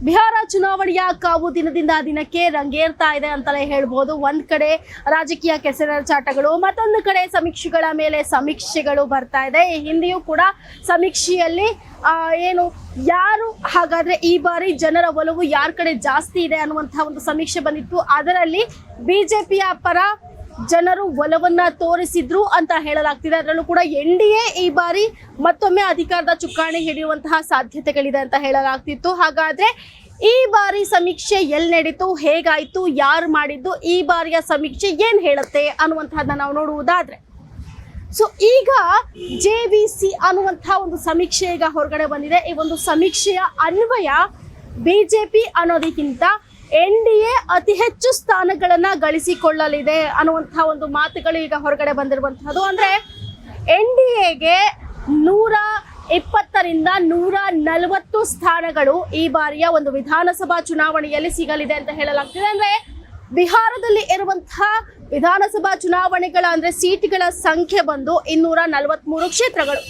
ಬಿಹಾರ ಚುನಾವಣೆಯ ಕಾವು ದಿನದಿಂದ ದಿನಕ್ಕೆ ರಂಗೇರ್ತಾ ಇದೆ ಅಂತಲೇ ಹೇಳ್ಬೋದು. ಒಂದ್ ಕಡೆ ರಾಜಕೀಯ ಕೆಸರೆರಚಾಟಗಳು, ಮತ್ತೊಂದು ಕಡೆ ಸಮೀಕ್ಷೆಗಳ ಮೇಲೆ ಸಮೀಕ್ಷೆಗಳು ಬರ್ತಾ ಇದೆ. ಈ ಹಿಂದೆಯೂ ಕೂಡ ಸಮೀಕ್ಷೆಯಲ್ಲಿ ಏನು ಯಾರು ಹಾಗಾದ್ರೆ ಈ ಬಾರಿ ಜನರ ಒಲವು ಯಾರ ಕಡೆ ಜಾಸ್ತಿ ಇದೆ ಅನ್ನುವಂತಹ ಒಂದು ಸಮೀಕ್ಷೆ ಬಂದಿತ್ತು. ಅದರಲ್ಲಿ ಬಿಜೆಪಿಯ ಪರ ಜನರು ಒಲವನ್ನ ತೋರಿಸಿದ್ರು ಅಂತ ಹೇಳಲಾಗ್ತಿದೆ. ಅದರಲ್ಲೂ ಕೂಡ NDA ಈ ಬಾರಿ ಮತ್ತೊಮ್ಮೆ ಅಧಿಕಾರದ ಚುಕ್ಕಾಣಿ ಹಿಡಿಯುವಂತಹ ಸಾಧ್ಯತೆಗಳಿದೆ ಅಂತ ಹೇಳಲಾಗ್ತಿತ್ತು. ಹಾಗಾದ್ರೆ ಈ ಬಾರಿ ಸಮೀಕ್ಷೆ ಎಲ್ಲಿ ನಡೀತು, ಹೇಗಾಯ್ತು, ಯಾರು ಮಾಡಿದ್ದು, ಈ ಬಾರಿಯ ಸಮೀಕ್ಷೆ ಏನ್ ಹೇಳುತ್ತೆ ಅನ್ನುವಂತಹದ್ದನ್ನ ನಾವು ನೋಡುವುದಾದ್ರೆ, ಸೊ ಈಗ JVC ಅನ್ನುವಂತಹ ಒಂದು ಸಮೀಕ್ಷೆ ಈಗ ಹೊರಗಡೆ ಬಂದಿದೆ. ಈ ಒಂದು ಸಮೀಕ್ಷೆಯ ಅನ್ವಯ ಬಿಜೆಪಿ ಅನ್ನೋದಕ್ಕಿಂತ NDA ಅತಿ ಹೆಚ್ಚು ಸ್ಥಾನಗಳನ್ನ ಗಳಿಸಿಕೊಳ್ಳಲಿದೆ ಅನ್ನುವಂತಹ ಒಂದು ಮಾತುಗಳು ಈಗ ಹೊರಗಡೆ ಬಂದಿರುವಂತಹದ್ದು. ಅಂದ್ರೆ NDAಗೆ 120ರಿಂದ 140 ಸ್ಥಾನಗಳು ಈ ಬಾರಿಯ ಒಂದು ವಿಧಾನಸಭಾ ಚುನಾವಣೆಯಲ್ಲಿ ಸಿಗಲಿದೆ ಅಂತ ಹೇಳಲಾಗ್ತಿದೆ. ಅಂದ್ರೆ ಬಿಹಾರದಲ್ಲಿ ಇರುವಂತಹ ವಿಧಾನಸಭಾ ಚುನಾವಣೆಗಳ ಅಂದ್ರೆ ಸೀಟ್ಗಳ ಸಂಖ್ಯೆ ಬಂದು 243 ಕ್ಷೇತ್ರಗಳು.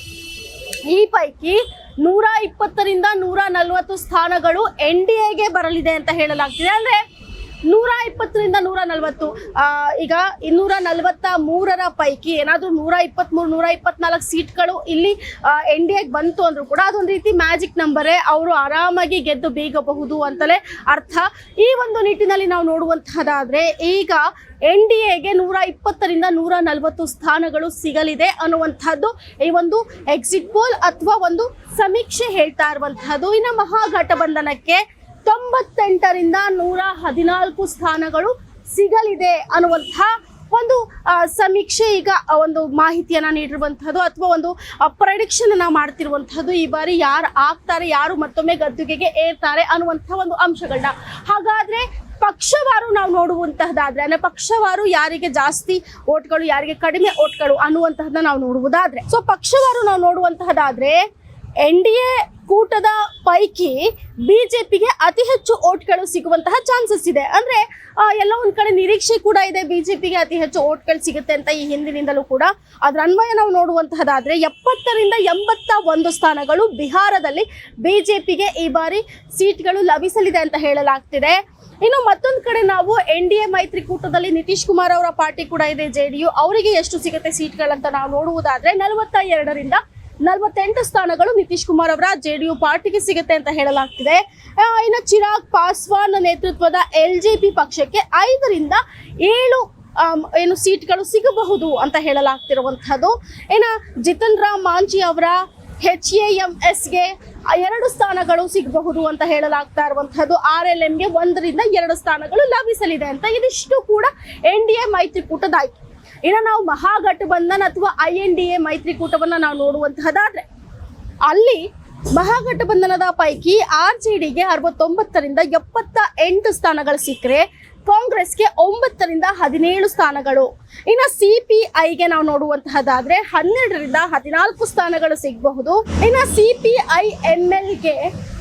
ಈ ಪೈಕಿ 120ರಿಂದ 140 ಸ್ಥಾನಗಳು NDAಗೆ ಬರಲಿದೆ ಅಂತ ಹೇಳಲಾಗ್ತಿದೆ. ಅಂದ್ರೆ 120ರಿಂದ 140 ಈಗ 243ರ ಪೈಕಿ ಏನಾದ್ರೂ 123 124 ಸೀಟ್ಗಳು ಇಲ್ಲಿ NDAಗೆ ಬಂತು ಅಂದ್ರೂ ಕೂಡ ಅದೊಂದು ರೀತಿ ಮ್ಯಾಜಿಕ್ ನಂಬರೇ, ಅವರು ಆರಾಮಾಗಿ ಗೆದ್ದು ಬೀಗಬಹುದು ಅಂತಲೇ ಅರ್ಥ. ಈ ಒಂದು ನಿಟ್ಟಿನಲ್ಲಿ ನಾವು ನೋಡುವಂತಹದ್ದಾದ್ರೆ ಈಗ NDAಗೆ 120ರಿಂದ 140 ಸ್ಥಾನಗಳು ಸಿಗಲಿದೆ ಅನ್ನುವಂಥದ್ದು ಈ ಒಂದು ಎಕ್ಸಿಟ್ ಪೋಲ್ ಅಥವಾ ಒಂದು ಸಮೀಕ್ಷೆ ಹೇಳ್ತಾ ಇರುವಂತಹದ್ದು. ಇನ್ನು ಮಹಾಗಠಬಂಧನಕ್ಕೆ 98ರಿಂದ 114 ಸ್ಥಾನಗಳು ಸಿಗಲಿದೆ ಅನ್ನುವಂತಹ ಒಂದು ಸಮೀಕ್ಷೆ ಈಗ ಒಂದು ಮಾಹಿತಿಯನ್ನ ನೀಡಿರುವಂತಹದ್ದು ಅಥವಾ ಒಂದು ಪ್ರೆಡಿಕ್ಷನ್ ಅನ್ನ ಮಾಡ್ತಿರುವಂತಹದ್ದು. ಈ ಬಾರಿ ಯಾರು ಆಗ್ತಾರೆ, ಯಾರು ಮತ್ತೊಮ್ಮೆ ಗದ್ದುಗೆಗೆ ಏರ್ತಾರೆ ಅನ್ನುವಂತಹ ಒಂದು ಅಂಶಗಳನ್ನ. ಹಾಗಾದ್ರೆ ಪಕ್ಷವಾರು ನಾವು ನೋಡುವಂತಹದ್ದಾದ್ರೆ ಅಂದ್ರೆ ಪಕ್ಷವಾರು ಯಾರಿಗೆ ಜಾಸ್ತಿ ಓಟ್ಗಳು, ಯಾರಿಗೆ ಕಡಿಮೆ ಓಟ್ಗಳು ಅನ್ನುವಂತಹದನ್ನ ನಾವು ನೋಡುವುದಾದ್ರೆ, ಸೊ ಪಕ್ಷವಾರು ನಾವು ನೋಡುವಂತಹದ್ದಾದ್ರೆ NDA ಕೂಟದ ಪೈಕಿ ಬಿಜೆಪಿಗೆ ಅತಿ ಹೆಚ್ಚು ಓಟ್ಗಳು ಸಿಗುವಂತಹ ಚಾನ್ಸಸ್ ಇದೆ. ಅಂದ್ರೆ ಎಲ್ಲ ಒಂದ್ ಕಡೆ ನಿರೀಕ್ಷೆ ಕೂಡ ಇದೆ ಬಿಜೆಪಿಗೆ ಅತಿ ಹೆಚ್ಚು ಓಟ್ಗಳು ಸಿಗುತ್ತೆ ಅಂತ ಈ ಹಿಂದಿನಿಂದಲೂ ಕೂಡ. ಅದ್ರ ಅನ್ವಯ ನಾವು ನೋಡುವಂತಹದ್ದಾದ್ರೆ 70ರಿಂದ 81 ಸ್ಥಾನಗಳು ಬಿಹಾರದಲ್ಲಿ ಬಿಜೆಪಿಗೆ ಈ ಬಾರಿ ಸೀಟ್ಗಳು ಲಭಿಸಲಿದೆ ಅಂತ ಹೇಳಲಾಗ್ತಿದೆ. ಇನ್ನು ಮತ್ತೊಂದು ಕಡೆ ನಾವು NDA ಮೈತ್ರಿಕೂಟದಲ್ಲಿ ನಿತೀಶ್ ಕುಮಾರ್ ಅವರ ಪಾರ್ಟಿ ಕೂಡ ಇದೆ, JDU, ಅವರಿಗೆ ಎಷ್ಟು ಸಿಗುತ್ತೆ ಸೀಟ್ಗಳಂತ ನಾವು ನೋಡುವುದಾದ್ರೆ 42ರಿಂದ 48 ಸ್ಥಾನಗಳು ನಿತೀಶ್ ಕುಮಾರ್ ಅವರ JDU ಪಾರ್ಟಿಗೆ ಸಿಗುತ್ತೆ ಅಂತ ಹೇಳಲಾಗ್ತಿದೆ. ಇನ್ನು ಚಿರಾಗ್ ಪಾಸ್ವಾನ್ ನೇತೃತ್ವದ LJP ಪಕ್ಷಕ್ಕೆ 5ರಿಂದ 7 ಏನು ಸೀಟ್ಗಳು ಸಿಗಬಹುದು ಅಂತ ಹೇಳಲಾಗ್ತಿರುವಂತಹದ್ದು. ಇನ್ನು ಜಿತನ್ ರಾಮ್ ಮಾಂಜಿ ಅವರ HAMSಗೆ 2 ಸ್ಥಾನಗಳು ಸಿಗಬಹುದು ಅಂತ ಹೇಳಲಾಗ್ತಾ ಇರುವಂತಹದ್ದು. RLMಗೆ 1ರಿಂದ 2 ಸ್ಥಾನಗಳು ಲಭಿಸಲಿದೆ ಅಂತ. ಇದಿಷ್ಟು ಕೂಡ NDA ಮೈತ್ರಿಕೂಟದಾಯ್ತು. ಇನ್ನು ನಾವು ಮಹಾಗಠಬಂಧನ್ ಅಥವಾ INDA ಮೈತ್ರಿಕೂಟವನ್ನ ನಾವು ನೋಡುವಂತಹದ್ದಾದ್ರೆ ಅಲ್ಲಿ ಮಹಾಗಠಬಂಧನದ ಪೈಕಿ RJDಗೆ 69ರಿಂದ 78 ಸ್ಥಾನಗಳು ಸಿಕ್ಕರೆ ಕಾಂಗ್ರೆಸ್ಗೆ 9ರಿಂದ 17 ಸ್ಥಾನಗಳು. ಇನ್ನು CPIಗೆ ನಾವು ನೋಡುವಂತಹದ್ದಾದ್ರೆ 12ರಿಂದ 14 ಸ್ಥಾನಗಳು ಸಿಗಬಹುದು. ಇನ್ನು CPI-MLಗೆ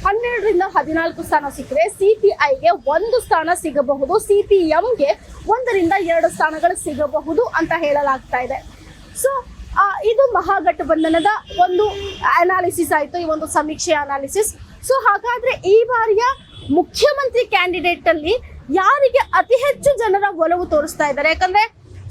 12ರಿಂದ 14 ಸ್ಥಾನ ಸಿಕ್ಕರೆ CPIಗೆ 1 ಸ್ಥಾನ ಸಿಗಬಹುದು. CPMಗೆ 1ರಿಂದ 2 ಸ್ಥಾನಗಳು ಸಿಗಬಹುದು ಅಂತ ಹೇಳಲಾಗ್ತಾ ಇದೆ. ಸೊ ಇದು ಮಹಾಗಠಬಂಧನದ ಒಂದು ಅನಾಲಿಸಿಸ್ ಆಯ್ತು, ಈ ಒಂದು ಸಮೀಕ್ಷೆ ಅನಾಲಿಸಿಸ್. ಸೊ ಹಾಗಾದ್ರೆ ಈ ಬಾರಿಯ ಮುಖ್ಯಮಂತ್ರಿ ಕ್ಯಾಂಡಿಡೇಟ್ ಅಲ್ಲಿ ಯಾರಿಗೆ ಅತಿ ಹೆಚ್ಚು ಜನರ ಒಲವು ತೋರಿಸ್ತಾ ಇದ್ದಾರೆ? ಯಾಕಂದ್ರೆ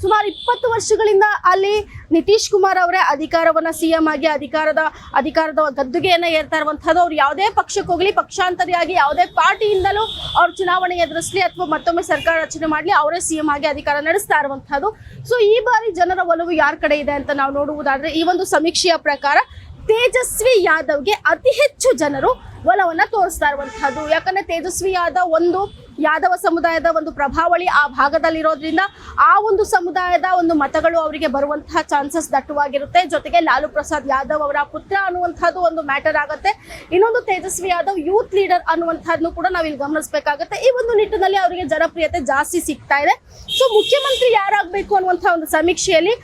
ಸುಮಾರು 20 ವರ್ಷಗಳಿಂದ ಅಲ್ಲಿ ನಿತೀಶ್ ಕುಮಾರ್ ಅವರೇ ಅಧಿಕಾರವನ್ನ CM ಆಗಿ ಅಧಿಕಾರದ ಗದ್ದುಗೆಯನ್ನ ಏರ್ತಾ ಇರುವಂತಹದ್ದು. ಅವ್ರು ಯಾವುದೇ ಪಕ್ಷಕ್ಕೆ ಹೋಗ್ಲಿ, ಪಕ್ಷಾಂತರಿಯಾಗಿ ಯಾವುದೇ ಪಾರ್ಟಿಯಿಂದಲೂ ಅವ್ರು ಚುನಾವಣೆ ಎದುರಿಸಲಿ ಅಥವಾ ಮತ್ತೊಮ್ಮೆ ಸರ್ಕಾರ ರಚನೆ ಮಾಡ್ಲಿ, ಅವರೇ CM ಆಗಿ ಅಧಿಕಾರ ನಡೆಸ್ತಾ ಇರುವಂತಹದ್ದು. ಸೊ ಈ ಬಾರಿ ಜನರ ಒಲವು ಯಾರ ಕಡೆ ಇದೆ ಅಂತ ನಾವು ನೋಡುವುದಾದ್ರೆ ಈ ಒಂದು ಸಮೀಕ್ಷೆಯ ಪ್ರಕಾರ ತೇಜಸ್ವಿ ಯಾದವ್ಗೆ ಅತಿ ಹೆಚ್ಚು ಜನರು ಒಲವನ್ನ ತೋರಿಸ್ತಾ ಇರುವಂತಹದ್ದು. ಯಾಕಂದ್ರೆ ತೇಜಸ್ವಿ ಯಾದವ ಸಮುದಾಯದ ಒಂದು ಪ್ರಭಾವಳಿ ಆ ಭಾಗದಲ್ಲಿರೋದ್ರಿಂದ ಆ ಒಂದು ಸಮುದಾಯದ ಒಂದು ಮತಗಳು ಅವರಿಗೆ ಬರುವಂತಹ ಚಾನ್ಸಸ್ ದಟ್ಟವಾಗಿರುತ್ತೆ. ಜೊತೆಗೆ ಲಾಲು ಪ್ರಸಾದ್ ಯಾದವ್ ಅವರ ಪುತ್ರ ಅನ್ನುವಂಥದ್ದು ಒಂದು ಮ್ಯಾಟರ್ ಆಗುತ್ತೆ. ಇನ್ನೊಂದು ತೇಜಸ್ವಿ ಯಾದವ್ ಯೂತ್ ಲೀಡರ್ ಅನ್ನುವಂಥದ್ದನ್ನು ಕೂಡ ನಾವು ಇಲ್ಲಿ ಗಮನಿಸಬೇಕಾಗುತ್ತೆ. ಈ ಒಂದು ನಿಟ್ಟಿನಲ್ಲಿ ಅವರಿಗೆ ಜನಪ್ರಿಯತೆ ಜಾಸ್ತಿ ಸಿಗ್ತಾ ಇದೆ. ಸೊ ಮುಖ್ಯಮಂತ್ರಿ ಯಾರಾಗಬೇಕು ಅನ್ನುವಂಥ ಒಂದು ಸಮೀಕ್ಷೆಯಲ್ಲಿ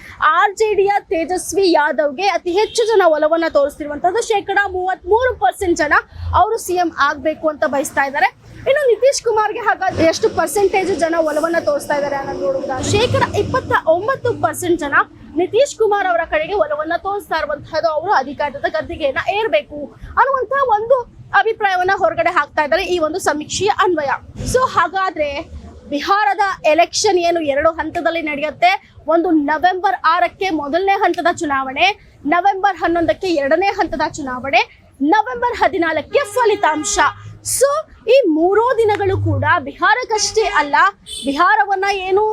RJDಯ ತೇಜಸ್ವಿ ಯಾದವ್ಗೆ ಅತಿ ಹೆಚ್ಚು ಜನ ಒಲವನ್ನ ತೋರಿಸ್ತಿರುವಂತದ್ದು. 33% ಜನ ಅವರು CM ಆಗ್ಬೇಕು ಅಂತ ಬಯಸ್ತಾ ಇದ್ದಾರೆ. ಇನ್ನು ನಿತೀಶ್ ಕುಮಾರ್ಗೆ ಹಾಗಾದ್ರೆ ಎಷ್ಟು ಪರ್ಸೆಂಟೇಜ್ ಜನ ಒಲವನ್ನ ತೋರಿಸ್ತಾ ಇದ್ದಾರೆ ಅನ್ನೋದು ನೋಡುವುದಾದ್ರೆ 29% ಜನ ನಿತೀಶ್ ಕುಮಾರ್ ಅವರ ಕಡೆಗೆ ಒಲವನ್ನ ತೋರಿಸ್ತಾ ಇರುವಂತಹದ್ದು. ಅವರು ಅಧಿಕಾರದ ಗದ್ದಿಗೆಯನ್ನ ಏರ್ಬೇಕು ಅನ್ನುವಂತಹ ಒಂದು ಅಭಿಪ್ರಾಯವನ್ನ ಹೊರಗಡೆ ಹಾಕ್ತಾ ಇದ್ದಾರೆ ಈ ಒಂದು ಸಮೀಕ್ಷೆಯ ಅನ್ವಯ. ಸೊ ಹಾಗಾದ್ರೆ ಬಿಹಾರದ ಎಲೆಕ್ಷನ್ ಏನು 2 ಹಂತದಲ್ಲಿ ನಡೆಯುತ್ತೆ. ಒಂದು ನವೆಂಬರ್ 6ಕ್ಕೆ ಮೊದಲನೇ ಹಂತದ ಚುನಾವಣೆ, ನವೆಂಬರ್ 11ಕ್ಕೆ 2ನೇ ಹಂತದ ಚುನಾವಣೆ, ನವೆಂಬರ್ 14ಕ್ಕೆ ಫಲಿತಾಂಶ. ಸೊ ಈ 3 ದಿನಗಳು ಕೂಡ ಬಿಹಾರಕ್ಕಷ್ಟೇ ಅಲ್ಲ, ಬಿಹಾರವನ್ನ ಏನು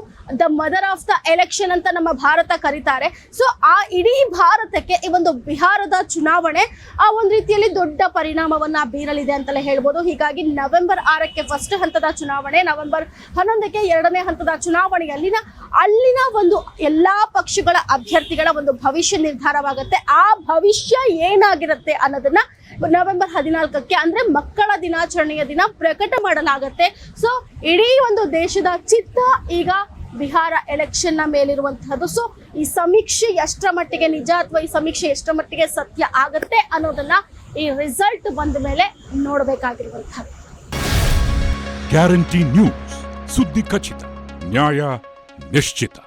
the mother of the election ಅಂತ ನಮ್ಮ ಭಾರತ ಕರೀತಾರೆ. ಸೊ ಆ ಇಡೀ ಭಾರತಕ್ಕೆ ಈ ಒಂದು ಬಿಹಾರದ ಚುನಾವಣೆ ಆ ಒಂದು ರೀತಿಯಲ್ಲಿ ದೊಡ್ಡ ಪರಿಣಾಮವನ್ನ ಬೀರಲಿದೆ ಅಂತಲೇ ಹೇಳ್ಬೋದು. ಹೀಗಾಗಿ ನವೆಂಬರ್ 6ಕ್ಕೆ ಫಸ್ಟ್ ಹಂತದ ಚುನಾವಣೆ, ನವೆಂಬರ್ 11ಕ್ಕೆ 2ನೇ ಹಂತದ ಚುನಾವಣೆಯಲ್ಲಿ ಅಲ್ಲಿನ ಒಂದು ಎಲ್ಲಾ ಪಕ್ಷಗಳ ಅಭ್ಯರ್ಥಿಗಳ ಒಂದು ಭವಿಷ್ಯ ನಿರ್ಧಾರವಾಗುತ್ತೆ. ಆ ಭವಿಷ್ಯ ಏನಾಗಿರುತ್ತೆ ಅನ್ನೋದನ್ನ ನವೆಂಬರ್ 14ಕ್ಕೆ ಅಂದ್ರೆ ಮಕ್ಕಳ ದಿನಾಚರಣೆಯ ದಿನ ಪ್ರಕಟ ಮಾಡಲಾಗುತ್ತೆ. ಸೊ ಇಡೀ ಒಂದು ದೇಶದ ಚಿತ್ತ ಈಗ ಬಿಹಾರ ಎಲೆಕ್ಷನ್ ನ ಮೇಲಿರುವಂತಹದ್ದು. ಸೊ ಈ ಸಮೀಕ್ಷೆ ಎಷ್ಟರ ಮಟ್ಟಿಗೆ ನಿಜ ಅಥವಾ ಈ ಸಮೀಕ್ಷೆ ಎಷ್ಟರ ಮಟ್ಟಿಗೆ ಸತ್ಯ ಆಗತ್ತೆ ಅನ್ನೋದನ್ನ ಈ ರಿಸಲ್ಟ್ ಬಂದ ಮೇಲೆ ನೋಡಬೇಕಾಗಿರುವಂತಹದ್ದು. ಗ್ಯಾರಂಟಿ ನ್ಯೂಸ್, ಸುದ್ದಿ ಖಚಿತ, ನ್ಯಾಯ ನಿಶ್ಚಿತ.